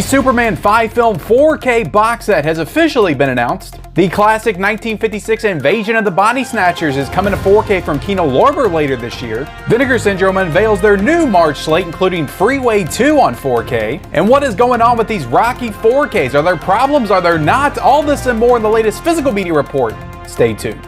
The Superman 5 film 4K box set has officially been announced. The classic 1956 Invasion of the Body Snatchers is coming to 4K from Kino Lorber later this year. Vinegar Syndrome unveils their new March slate, including Freeway 2 on 4K. And what is going on with these Rocky 4Ks? Are there problems? Are there not? All this and more in the latest physical media report. Stay tuned.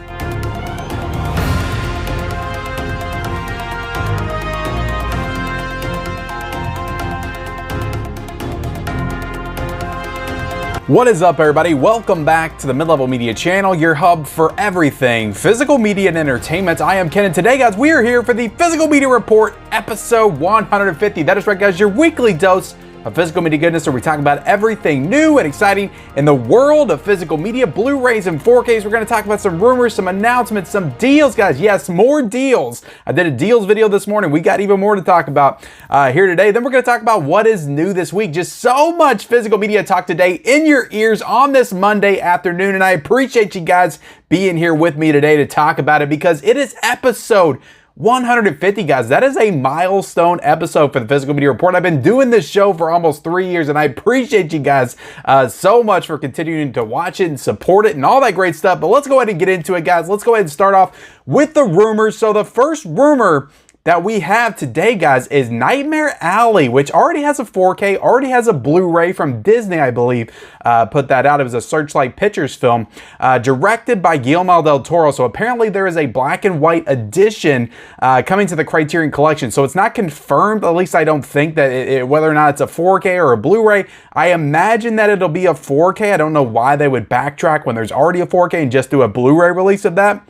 What is up, everybody? Welcome back to the Mid-Level Media channel, your hub for everything physical media and entertainment. I am Ken, and today, guys, we are here for the Physical Media Report, episode 150. That is right, guys, your weekly dose of physical media goodness, where we talk about everything new and exciting in the world of physical media, Blu-rays and 4Ks. We're going to talk about some rumors, some announcements, some deals, guys. Yes, more deals. I did a deals video this morning. We got even more to talk about here today. Then we're going to talk about what is new this week. Just so much physical media talk today in your ears on this Monday afternoon, and I appreciate you guys being here with me today to talk about it, because it is episode 150, guys. That is a milestone episode for the Physical Media Report. I've been doing this show for almost 3 years, and I appreciate you guys so much for continuing to watch it and support it and all that great stuff. But let's go ahead and get into it, guys. Let's go ahead and start off with the rumors. So the first rumor that we have today, guys, is Nightmare Alley, which already has a 4K, already has a Blu-ray from Disney, I believe, put that out. It was a Searchlight Pictures film, directed by Guillermo del Toro. So apparently there is a black and white edition coming to the Criterion Collection. So it's not confirmed, at least I don't think, that whether or not it's a 4K or a Blu-ray. I imagine that it'll be a 4K. I don't know why they would backtrack when there's already a 4K and just do a Blu-ray release of that.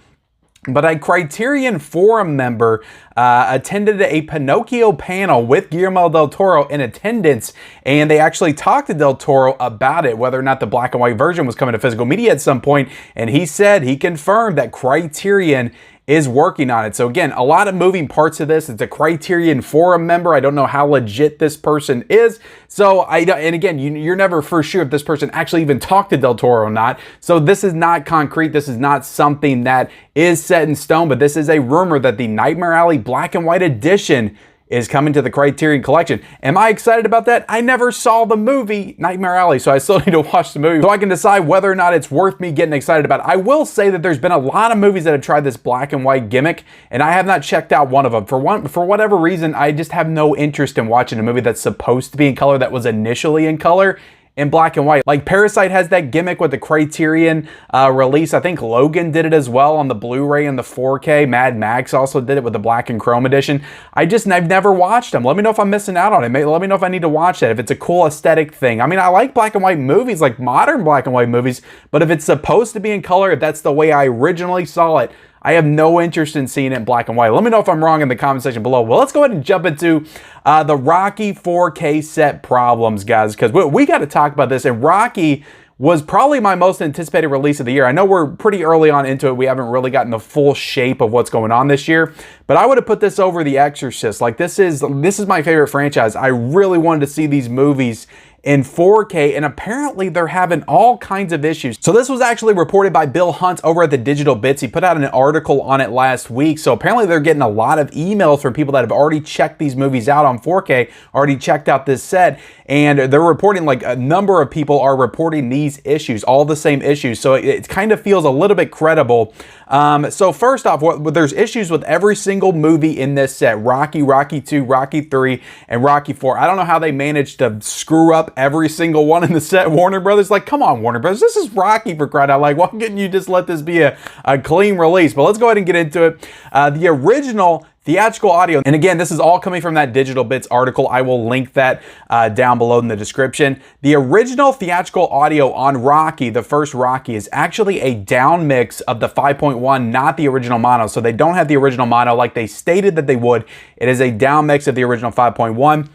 But a Criterion Forum member attended a Pinocchio panel with Guillermo del Toro in attendance, and they actually talked to del Toro about it, whether or not the black and white version was coming to physical media at some point, and he confirmed that Criterion is working on it. So again, a lot of moving parts of this. It's a Criterion Forum member. I don't know how legit this person is. So and again, you're never for sure if this person actually even talked to del Toro or not. So this is not concrete. This is not something that is set in stone, but this is a rumor that the Nightmare Alley black and white edition is coming to the Criterion Collection. Am I excited about that? I never saw the movie Nightmare Alley, so I still need to watch the movie so I can decide whether or not it's worth me getting excited about it. I will say that there's been a lot of movies that have tried this black and white gimmick, and I have not checked out one of them. For whatever reason, I just have no interest in watching a movie that's supposed to be in color that was initially in color in black and white. Like Parasite has that gimmick with the Criterion release. I think Logan did it as well on the Blu-ray and the 4K. Mad Max also did it with the black and chrome edition. I've never watched them. Let me know if I'm missing out on it. Let me know if I need to watch that, if it's a cool aesthetic thing. I mean, I like black and white movies, like modern black and white movies, but if it's supposed to be in color, if that's the way I originally saw it, I have no interest in seeing it in black and white. Let me know if I'm wrong in the comment section below. Well, let's go ahead and jump into the Rocky 4K set problems, guys, because we got to talk about this. And Rocky was probably my most anticipated release of the year. I know we're pretty early on into it. We haven't really gotten the full shape of what's going on this year, but I would have put this over The Exorcist. Like, this is my favorite franchise. I really wanted to see these movies in 4K, and apparently they're having all kinds of issues. So this was actually reported by Bill Hunt over at the Digital Bits. He put out an article on it last week. So apparently they're getting a lot of emails from people that have already checked these movies out on 4K, already checked out this set, and they're reporting, like, a number of people are reporting these issues, all the same issues. So it kind of feels a little bit credible. So first off, there's issues with every single movie in this set: Rocky, Rocky 2, Rocky 3, and Rocky 4. I don't know how they managed to screw up every single one in the set. Warner Brothers, like, come on, Warner Brothers, this is Rocky, for crying out loud. Why couldn't you just let this be a clean release? But let's go ahead and get into it. The original theatrical audio, and again, this is all coming from that Digital Bits article. I will link that down below in the description. The original theatrical audio on Rocky, the first Rocky, is actually a down mix of the 5.1, not the original mono. So they don't have the original mono like they stated that they would. It is a down mix of the original 5.1.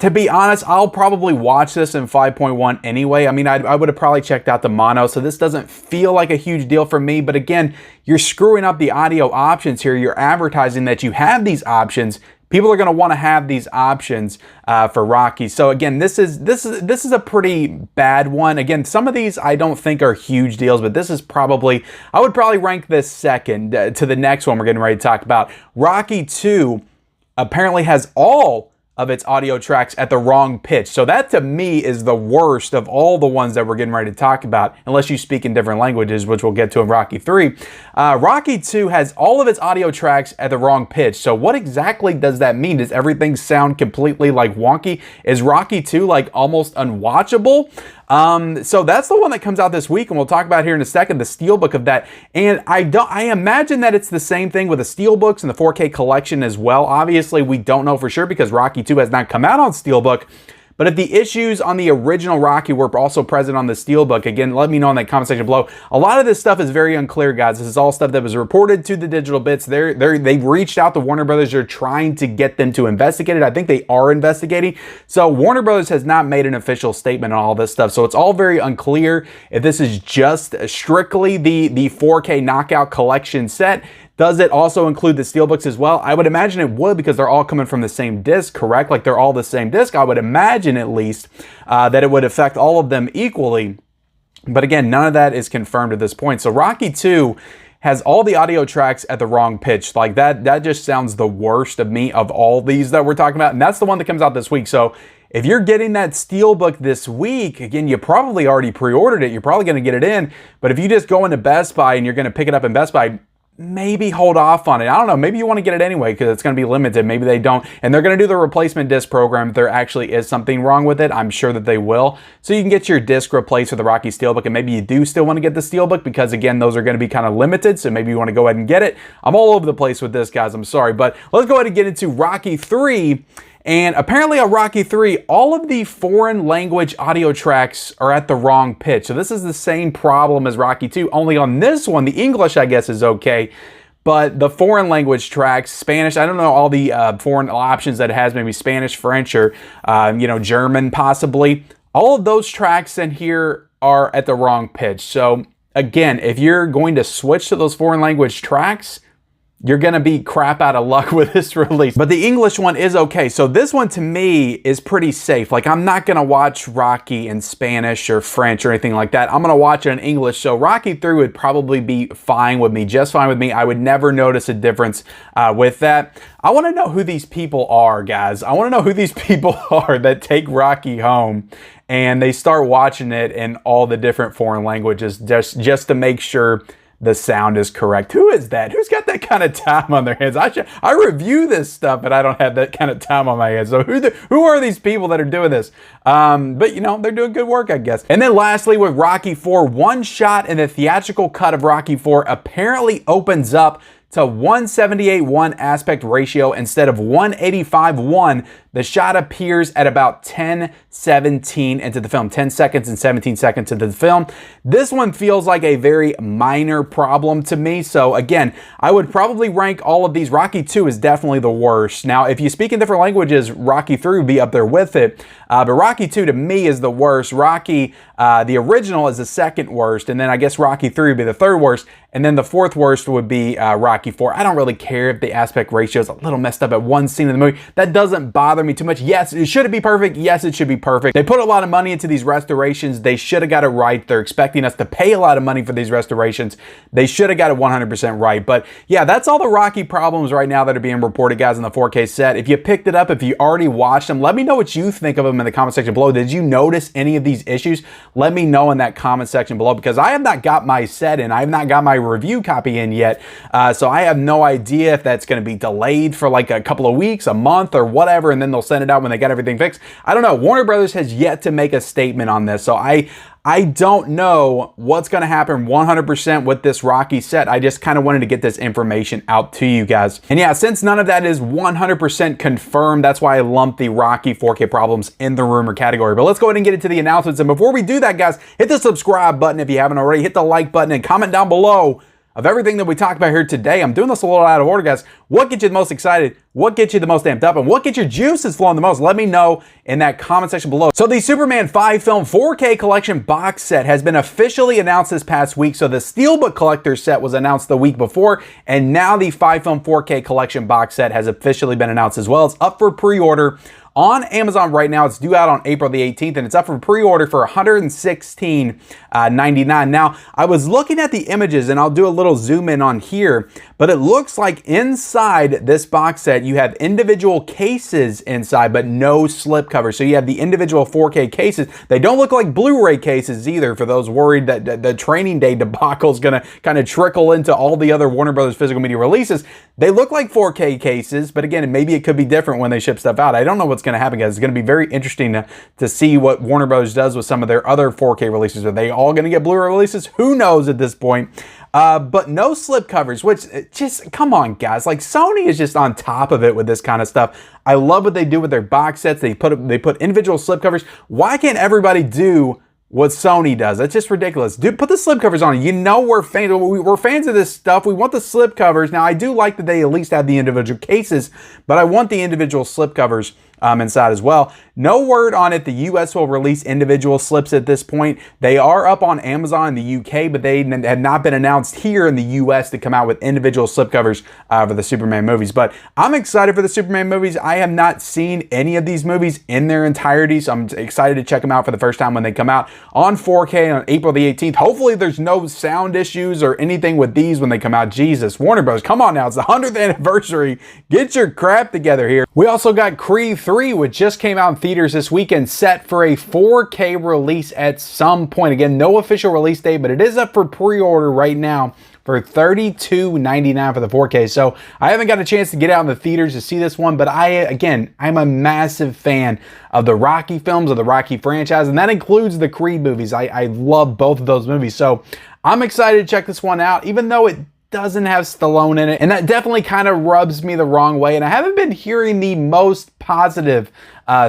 To be honest, I'll probably watch this in 5.1 anyway. I mean, I would have probably checked out the mono, so this doesn't feel like a huge deal for me. But again, you're screwing up the audio options here. You're advertising that you have these options. People are going to want to have these options for Rocky. So again, this is a pretty bad one. Again, some of these I don't think are huge deals, but this is probably, I would probably rank this second to the next one we're getting ready to talk about. Rocky 2 apparently has all of its audio tracks at the wrong pitch. So that to me is the worst of all the ones that we're getting ready to talk about, unless you speak in different languages, which we'll get to in Rocky 3. Rocky 2 has all of its audio tracks at the wrong pitch. So what exactly does that mean? Does everything sound completely like wonky? Is Rocky 2 like almost unwatchable? So that's the one that comes out this week, and we'll talk about here in a second, the steelbook of that. And I imagine that it's the same thing with the steelbooks and the 4K collection as well. Obviously, we don't know for sure because Rocky 2 has not come out on steelbook. But if the issues on the original Rocky were also present on the steelbook, again, let me know in that comment section below. A lot of this stuff is very unclear, guys. This is all stuff that was reported to the Digital Bits. They've reached out to Warner Brothers. They're trying to get them to investigate it. I think they are investigating. So Warner Brothers has not made an official statement on all this stuff. So it's all very unclear if this is just strictly the 4K Knockout Collection set. Does it also include the steelbooks as well? I would imagine it would, because they're all coming from the same disc, correct? Like they're all the same disc. I would imagine at least that it would affect all of them equally. But again, none of that is confirmed at this point. So Rocky 2 has all the audio tracks at the wrong pitch. Like that just sounds the worst of me of all these that we're talking about. And that's the one that comes out this week. So if you're getting that steelbook this week, again, you probably already pre-ordered it. You're probably going to get it in. But if you just go into Best Buy and you're going to pick it up in Best Buy, maybe hold off on it. I don't know. Maybe you want to get it anyway because it's going to be limited. Maybe they don't. And they're going to do the replacement disc program. If there actually is something wrong with it, I'm sure that they will. So you can get your disc replaced with the Rocky Steelbook. And maybe you do still want to get the Steelbook because, again, those are going to be kind of limited. So maybe you want to go ahead and get it. I'm all over the place with this, guys. I'm sorry. But let's go ahead and get into Rocky 3. And apparently on Rocky 3, all of the foreign language audio tracks are at the wrong pitch. So this is the same problem as Rocky 2, only on this one, the English, I guess, is okay. But the foreign language tracks, Spanish, I don't know all the foreign options that it has, maybe Spanish, French, or German possibly. All of those tracks in here are at the wrong pitch. So again, if you're going to switch to those foreign language tracks, you're going to be crap out of luck with this release. But the English one is okay. So this one to me is pretty safe. Like I'm not going to watch Rocky in Spanish or French or anything like that. I'm going to watch it in English. So Rocky 3 would probably be fine with me, just fine with me. I would never notice a difference with that. I want to know who these people are, guys. I want to know who these people are that take Rocky home and they start watching it in all the different foreign languages just to make sure the sound is correct. Who is that? Who's got that kind of time on their hands? I review this stuff, but I don't have that kind of time on my hands. So who are these people that are doing this? But they're doing good work, I guess. And then lastly, with Rocky 4, one shot in the theatrical cut of Rocky 4 apparently opens up to 178:1 aspect ratio instead of 185:1. The shot appears at about 10:17 into the film, 10 seconds and 17 seconds into the film. This one feels like a very minor problem to me. So again, I would probably rank all of these. Rocky 2 is definitely the worst. Now, if you speak in different languages, Rocky 3 would be up there with it. But Rocky 2 to me is the worst. Rocky, the original, is the second worst. And then I guess Rocky 3 would be the third worst. And then the fourth worst would be Rocky 4. I don't really care if the aspect ratio is a little messed up at one scene in the movie. That doesn't bother me too much. Yes, should it be perfect? Yes, it should be perfect. They put a lot of money into these restorations. They should have got it right. They're expecting us to pay a lot of money for these restorations. They should have got it 100% right. But yeah, that's all the Rocky problems right now that are being reported, guys, in the 4K set. If you picked it up, if you already watched them, let me know what you think of them in the comment section below. Did you notice any of these issues? Let me know in that comment section below, because I have not got my set in. I have not got my review copy in yet. So I have no idea if that's going to be delayed for like a couple of weeks, a month, or whatever, and then they'll send it out when they got everything fixed. I don't know. Warner Brothers has yet to make a statement on this. So I don't know what's going to happen 100% with this Rocky set. I just kind of wanted to get this information out to you guys. And yeah, since none of that is 100% confirmed, that's why I lumped the Rocky 4K problems in the rumor category. But let's go ahead and get into the announcements. And before we do that, guys, hit the subscribe button if you haven't already. Hit the like button and comment down below of everything that we talked about here today. I'm doing this a little out of order, guys. What gets you the most excited? What gets you the most amped up? And what gets your juices flowing the most? Let me know in that comment section below. So the Superman 5 film 4K collection box set has been officially announced this past week. So the Steelbook collector set was announced the week before, and now the 5 film 4K collection box set has officially been announced as well. It's up for pre-order on Amazon right now. It's due out on April the 18th, and it's up for pre-order for $116.99. Now, I was looking at the images, and I'll do a little zoom in on here, but it looks like inside this box set, you have individual cases inside, but no slipcovers. So you have the individual 4K cases. They don't look like Blu-ray cases either, for those worried that the Training Day debacle is going to kind of trickle into all the other Warner Brothers physical media releases. They look like 4K cases, but again, maybe it could be different when they ship stuff out. I don't know what's going to happen, guys. It's going to be very interesting to see what Warner Brothers does with some of their other 4K releases. Are they all going to get Blu-ray releases? Who knows at this point? But no slipcovers, which just, come on, guys. Like, Sony is just on top of it with this kind of stuff. I love what they do with their box sets. They put individual slipcovers. Why can't everybody do what Sony does? That's just ridiculous. Dude, put the slipcovers on. You know we're fans. We're fans of this stuff. We want the slipcovers. Now, I do like that they at least have the individual cases, but I want the individual slipcovers inside as well. No word on it. The US will release individual slips at this point. They are up on Amazon in the UK, but they have not been announced here in the US to come out with individual slipcovers for the Superman movies. But I'm excited for the Superman movies. I have not seen any of these movies in their entirety, so I'm excited to check them out for the first time when they come out on 4K on April the 18th. Hopefully there's no sound issues or anything with these when they come out. Jesus, Warner Bros., come on now. It's the 100th anniversary. Get your crap together here. We also got Creed 3, which just came out in theaters this weekend, set for a 4K release at some point. Again, no official release date, but it is up for pre-order right now for $32.99 for the 4K. So I haven't got a chance to get out in the theaters to see this one, but I'm a massive fan of the Rocky films, of the Rocky franchise, and that includes the Creed movies. I love both of those movies. So I'm excited to check this one out, even though it doesn't have Stallone in it, and that definitely kind of rubs me the wrong way, and I haven't been hearing the most positive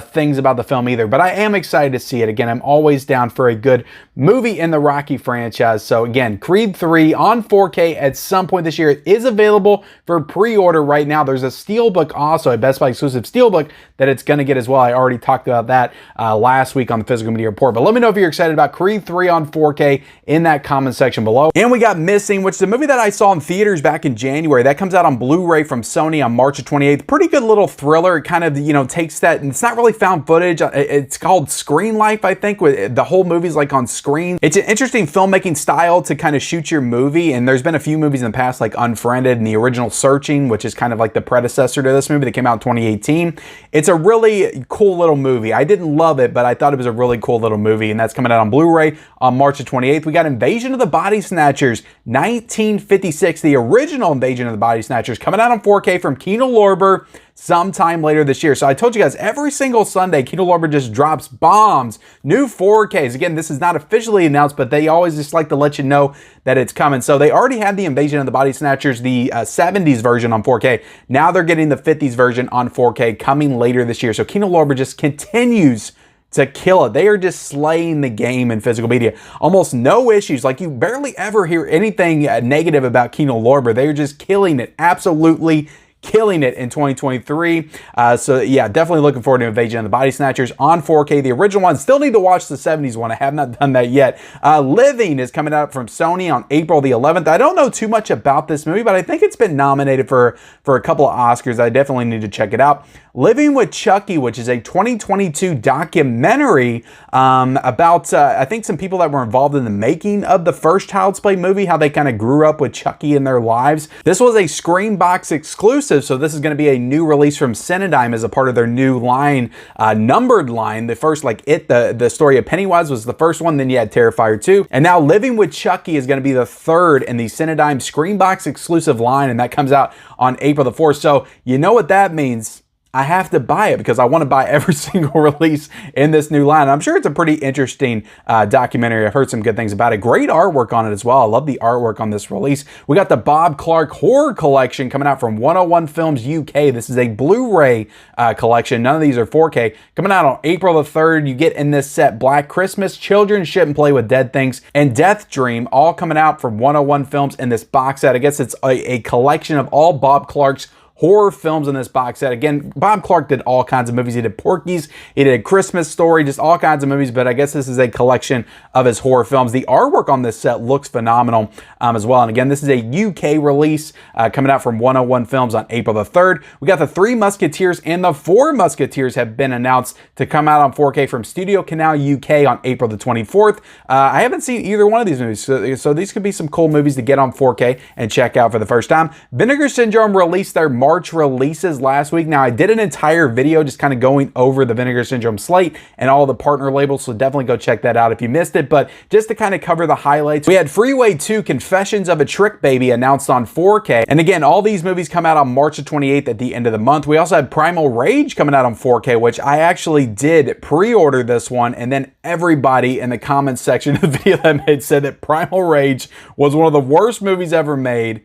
things about the film either, but I am excited to see it. Again, I'm always down for a good movie in the Rocky franchise. So again, Creed 3 on 4K at some point this year. It is available for pre-order right now. There's a Steelbook also, a Best Buy exclusive Steelbook that it's going to get as well. I already talked about that last week on the Physical Media Report, but let me know if you're excited about Creed 3 on 4K in that comment section below. And we got Missing, which is a movie that I saw in theaters back in January. That comes out on Blu-ray from Sony on March 28th. Pretty good little thriller. It kind of, takes that, and it's not really found footage. It's called Screen Life, I think. The whole movie's like on screen. It's an interesting filmmaking style to kind of shoot your movie, and there's been a few movies in the past like Unfriended and the original Searching, which is kind of like the predecessor to this movie that came out in 2018. It's a really cool little movie. I didn't love it, but I thought it was a really cool little movie, and that's coming out on Blu-ray on March 28th. We got Invasion of the Body Snatchers, 1956, the original Invasion of the Body Snatchers, coming out on 4K from Kino Lorber sometime later this year. So I told you guys, every single Sunday, Kino Lorber just drops bombs, new 4Ks. Again, this is not officially announced, but they always just like to let you know that it's coming. So they already had the Invasion of the Body Snatchers, the 70s version on 4K. Now they're getting the 50s version on 4K coming later this year. So Kino Lorber just continues to kill it. They are just slaying the game in physical media. Almost no issues. Like, you barely ever hear anything negative about Kino Lorber. They're just killing it. Absolutely killing it in 2023. So yeah, definitely looking forward to Invasion of the Body Snatchers on 4K. The original one, still need to watch the 70s one. I have not done that yet. Living is coming out from Sony on April the 11th. I don't know too much about this movie, but I think it's been nominated for a couple of Oscars. I definitely need to check it out. Living with Chucky, which is a 2022 documentary about, I think, some people that were involved in the making of the first Child's Play movie, how they kind of grew up with Chucky in their lives. This was a Screenbox exclusive, so this is going to be a new release from Cinedigm as a part of their new line, numbered line. The first, like the story of Pennywise was the first one, then you had Terrifier 2. And now Living with Chucky is going to be the third in the Cinedigm Screenbox exclusive line, and that comes out on April the 4th. So you know what that means. I have to buy it because I want to buy every single release in this new line. I'm sure it's a pretty interesting documentary. I've heard some good things about it. Great artwork on it as well. I love the artwork on this release. We got the Bob Clark Horror Collection coming out from 101 Films UK. This is a Blu-ray collection. None of these are 4K. Coming out on April the 3rd. You get in this set Black Christmas, Children Shouldn't Play with Dead Things, and Death Dream, all coming out from 101 Films in this box set. I guess it's a collection of all Bob Clark's horror films in this box set. Again, Bob Clark did all kinds of movies. He did Porky's, he did Christmas Story, just all kinds of movies, but I guess this is a collection of his horror films. The artwork on this set looks phenomenal as well. And again, this is a UK release coming out from 101 Films on April the 3rd. We got the Three Musketeers and the Four Musketeers have been announced to come out on 4K from Studio Canal UK on April the 24th. I haven't seen either one of these movies, so these could be some cool movies to get on 4K and check out for the first time. Vinegar Syndrome released their March releases last week. Now, I did an entire video just kind of going over the Vinegar Syndrome slate and all the partner labels, so definitely go check that out if you missed it. But just to kind of cover the highlights, we had Freeway 2 Confessions of a Trick Baby announced on 4K. And again, all these movies come out on March the 28th at the end of the month. We also had Primal Rage coming out on 4K, which I actually did pre-order this one, and then everybody in the comments section of the video that I made said that Primal Rage was one of the worst movies ever made.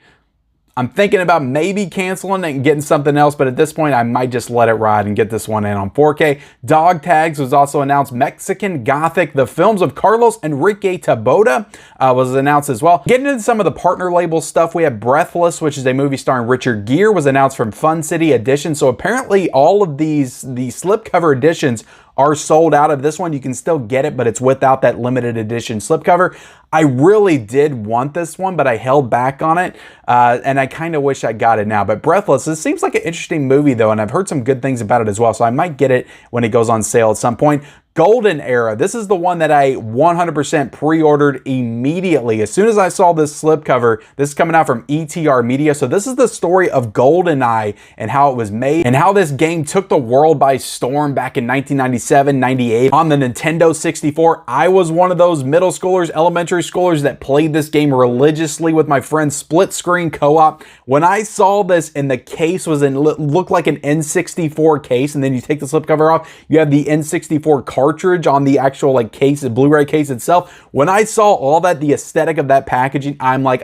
I'm thinking about maybe canceling it and getting something else, but at this point, I might just let it ride and get this one in on 4K. Dog Tags was also announced. Mexican Gothic, the films of Carlos Enrique Taboada was announced as well. Getting into some of the partner label stuff, we have Breathless, which is a movie starring Richard Gere, was announced from Fun City Edition. So apparently all of the slipcover editions are sold out. Of this one, you can still get it, but it's without that limited edition slipcover. I really did want this one, but I held back on it, and I kind of wish I got it now. But Breathless, this seems like an interesting movie, though, and I've heard some good things about it as well, so I might get it when it goes on sale at some point. Golden Era. This is the one that I 100% pre-ordered immediately. As soon as I saw this slipcover, this is coming out from ETR Media. So this is the story of GoldenEye and how it was made and how this game took the world by storm back in 1997, 98 on the Nintendo 64. I was one of those middle schoolers, elementary schoolers that played this game religiously with my friends, split screen co-op. When I saw this and the case was looked like an N64 case, and then you take the slipcover off, you have the N64 cartridge on the actual like case, the Blu-ray case itself. When I saw all that, the aesthetic of that packaging, I'm like,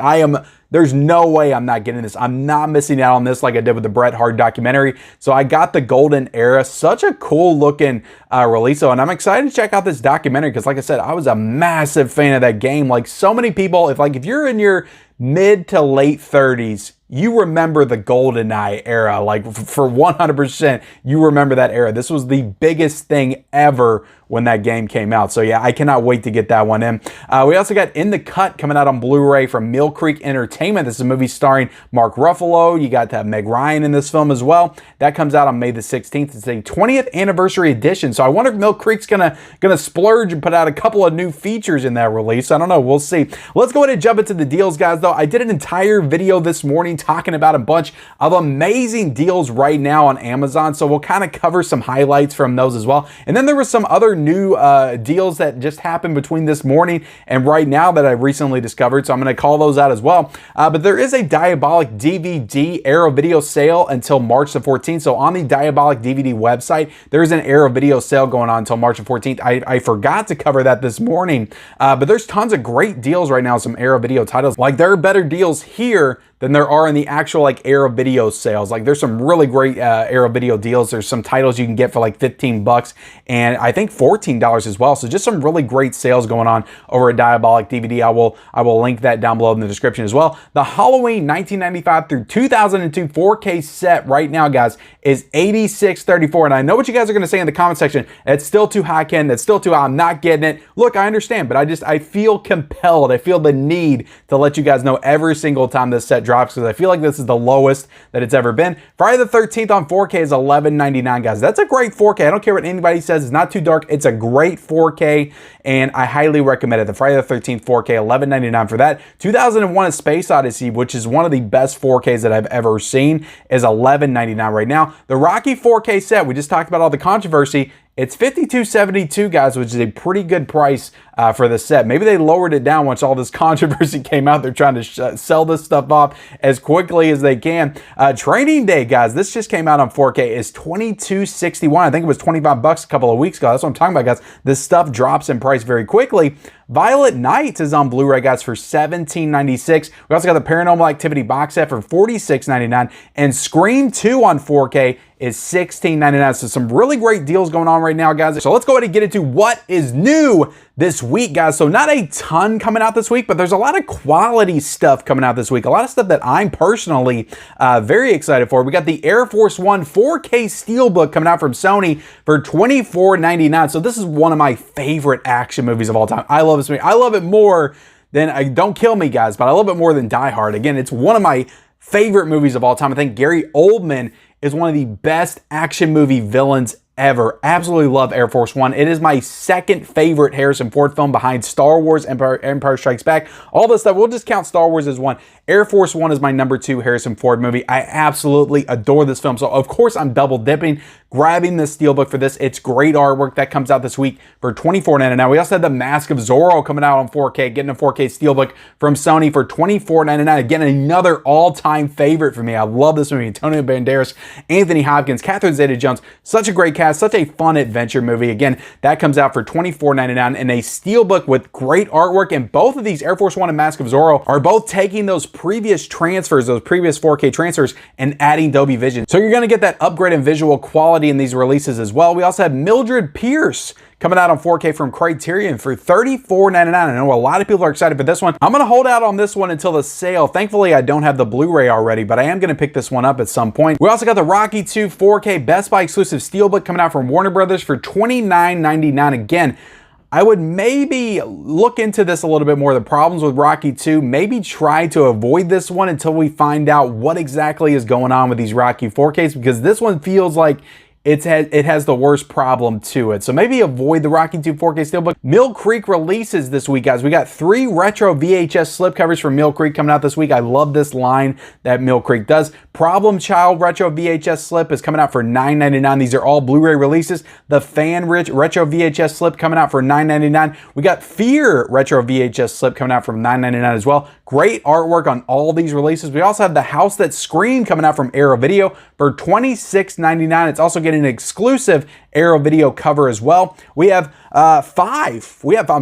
there's no way I'm not getting this. I'm not missing out on this like I did with the Bret Hart documentary. So I got the Golden Era. Such a cool looking release. And I'm excited to check out this documentary because like I said, I was a massive fan of that game. Like so many people, if you're in your mid to late 30s, you remember the GoldenEye era. Like for 100%, you remember that era. This was the biggest thing ever when that game came out. So yeah, I cannot wait to get that one in. We also got In the Cut coming out on Blu-ray from Mill Creek Entertainment. This is a movie starring Mark Ruffalo. You got Meg Ryan in this film as well. That comes out on May the 16th. It's a 20th anniversary edition. So I wonder if Mill Creek's gonna splurge and put out a couple of new features in that release. I don't know. We'll see. Let's go ahead and jump into the deals, guys, though. I did an entire video this morning talking about a bunch of amazing deals right now on Amazon. So we'll kind of cover some highlights from those as well. And then there were some other new deals that just happened between this morning and right now that I recently discovered. So I'm going to call those out as well. But there is a Diabolic DVD Arrow Video sale until March the 14th. So on the Diabolic DVD website, there's an Arrow Video sale going on until March the 14th. I forgot to cover that this morning, but there's tons of great deals right now, some Arrow Video titles. Like there are better deals here than there are in the actual like Arrow Video sales. Like there's some really great Arrow Video deals. There's some titles you can get for like $15 and I think $14 as well. So just some really great sales going on over at Diabolic DVD. I will link that down below in the description as well. The Halloween 1995 through 2002 4K set right now, guys, is $86.34. And I know what you guys are going to say in the comment section. That's still too high, Ken. That's still too high. I'm not getting it. Look, I understand, but I feel compelled. I feel the need to let you guys know every single time this set drops because I feel like this is the lowest that it's ever been. Friday the 13th on 4K is $11.99, guys. That's a great 4K. I don't care what anybody says. It's not too dark. It's a great 4K, and I highly recommend it. The Friday the 13th 4K, $11.99 for that. 2001: A Space Odyssey, which is one of the best 4Ks that I've ever seen, is $11.99 right now. The Rocky 4K set, we just talked about all the controversy. It's $52.72, guys, which is a pretty good price for the set. Maybe they lowered it down once all this controversy came out. They're trying to sell this stuff off as quickly as they can. Training Day, guys, this just came out on 4K, is $22.61. I think it was $25 a couple of weeks ago. That's what I'm talking about, guys. This stuff drops in price very quickly. Violet Nights is on Blu-ray, guys, for $17.96. We also got the Paranormal Activity box set for $46.99. And Scream 2 on 4K is $16.99. So some really great deals going on right now, guys. So let's go ahead and get into what is new this week, guys. So not a ton coming out this week, but there's a lot of quality stuff coming out this week. A lot of stuff that I'm personally very excited for. We got the Air Force One 4K Steelbook coming out from Sony for $24.99. So this is one of my favorite action movies of all time. I love this movie. I love it more than, don't kill me, guys, but I love it more than Die Hard. Again, it's one of my favorite movies of all time. I think Gary Oldman is one of the best action movie villains ever. Absolutely love Air Force One. It is my second favorite Harrison Ford film behind Star Wars, Empire Strikes Back. All this stuff, we'll just count Star Wars as one. Air Force One is my number 2 Harrison Ford movie. I absolutely adore this film. So of course I'm double dipping, grabbing this steelbook for this. It's great artwork that comes out this week for $24.99. We also had The Mask of Zorro coming out on 4K, getting a 4K steelbook from Sony for $24.99. Again, another all-time favorite for me. I love this movie. Antonio Banderas, Anthony Hopkins, Catherine Zeta-Jones. Such a great cast, such a fun adventure movie. Again, that comes out for $24.99 in a steelbook with great artwork. And both of these, Air Force One and Mask of Zorro, are both taking those previous transfers, those previous 4K transfers, and adding Dolby Vision. So you're going to get that upgrade in visual quality in these releases as well. We also have Mildred Pierce coming out on 4K from Criterion for $34.99. I know a lot of people are excited for this one. I'm going to hold out on this one until the sale. Thankfully, I don't have the Blu-ray already, but I am going to pick this one up at some point. We also got the Rocky 2 4K Best Buy exclusive steelbook coming out from Warner Brothers for $29.99. Again, I would maybe look into this a little bit more. The problems with Rocky 2, maybe try to avoid this one until we find out what exactly is going on with these Rocky 4Ks, because this one feels like it has the worst problem to it. So maybe avoid the Rocky 2 4K Steelbook. Mill Creek releases this week, guys. We got 3 retro VHS slipcovers from Mill Creek coming out this week. I love this line that Mill Creek does. Problem Child retro VHS slip is coming out for $9.99. These are all Blu-ray releases. The Fan retro VHS slip coming out for $9.99. We got Fear retro VHS slip coming out from $9.99 as well. Great artwork on all these releases. We also have The House That Screamed coming out from Arrow Video for $26.99. It's also getting an exclusive Arrow Video cover as well. We have I'm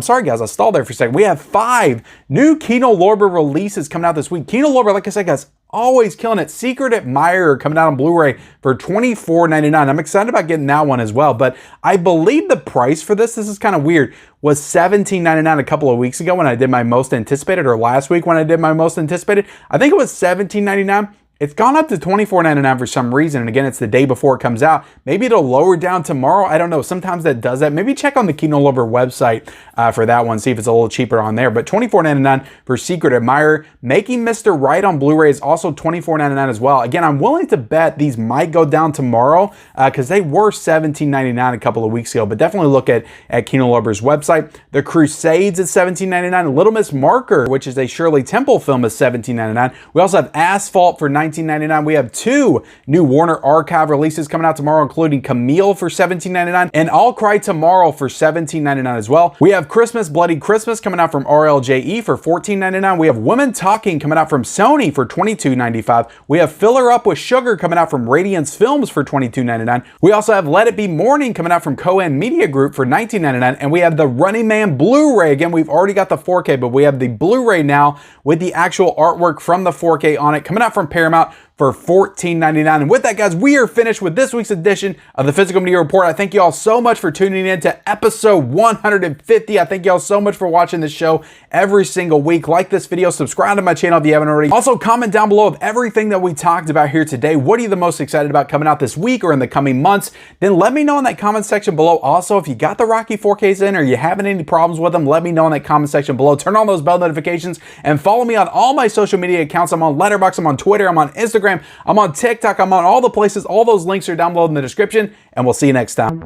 sorry guys, I stalled there for a second. We have 5 new Kino Lorber releases coming out this week. Kino Lorber, like I said, guys, always killing it. Secret Admirer coming out on Blu-ray for $24.99. I'm excited about getting that one as well, but I believe the price for this is kind of weird, was $17.99 a couple of weeks ago when I did my most anticipated, or last week when I did my most anticipated. I think it was $17.99. It's gone up to $24.99 for some reason, and again, it's the day before it comes out. Maybe it'll lower down tomorrow. I don't know. Sometimes that does that. Maybe check on the Kino Lorber website for that one, see if it's a little cheaper on there. But $24.99 for Secret Admirer. Making Mr. Right on Blu-ray is also $24.99 as well. Again, I'm willing to bet these might go down tomorrow because they were $17.99 a couple of weeks ago, but definitely look at Kino Lorber's website. The Crusades is $17.99. Little Miss Marker, which is a Shirley Temple film, is $17.99. We also have Asphalt for $19.99. We have 2 new Warner Archive releases coming out tomorrow, including Camille for $17.99 and I'll Cry Tomorrow for $17.99 as well. We have Christmas Bloody Christmas coming out from RLJE for $14.99. We have Women Talking coming out from Sony for $22.95. We have Fill Her Up with Sugar coming out from Radiance Films for $22.99. We also have Let It Be Morning coming out from Cohen Media Group for $19.99. And we have the Running Man Blu-ray. Again, we've already got the 4K, but we have the Blu-ray now with the actual artwork from the 4K on it coming out from Paramount for $14.99. And with that, guys, we are finished with this week's edition of the Physical Media Report. I thank you all so much for tuning in to episode 150. I thank you all so much for watching this show every single week. Like this video, subscribe to my channel if you haven't already. Also, comment down below of everything that we talked about here today. What are you the most excited about coming out this week or in the coming months? Then let me know in that comment section below. Also, if you got the Rocky 4Ks in or you having any problems with them, let me know in that comment section below. Turn on those bell notifications and follow me on all my social media accounts. I'm on Letterboxd, I'm on Twitter, I'm on Instagram, I'm on TikTok, I'm on all the places. All those links are down below in the description, and we'll see you next time.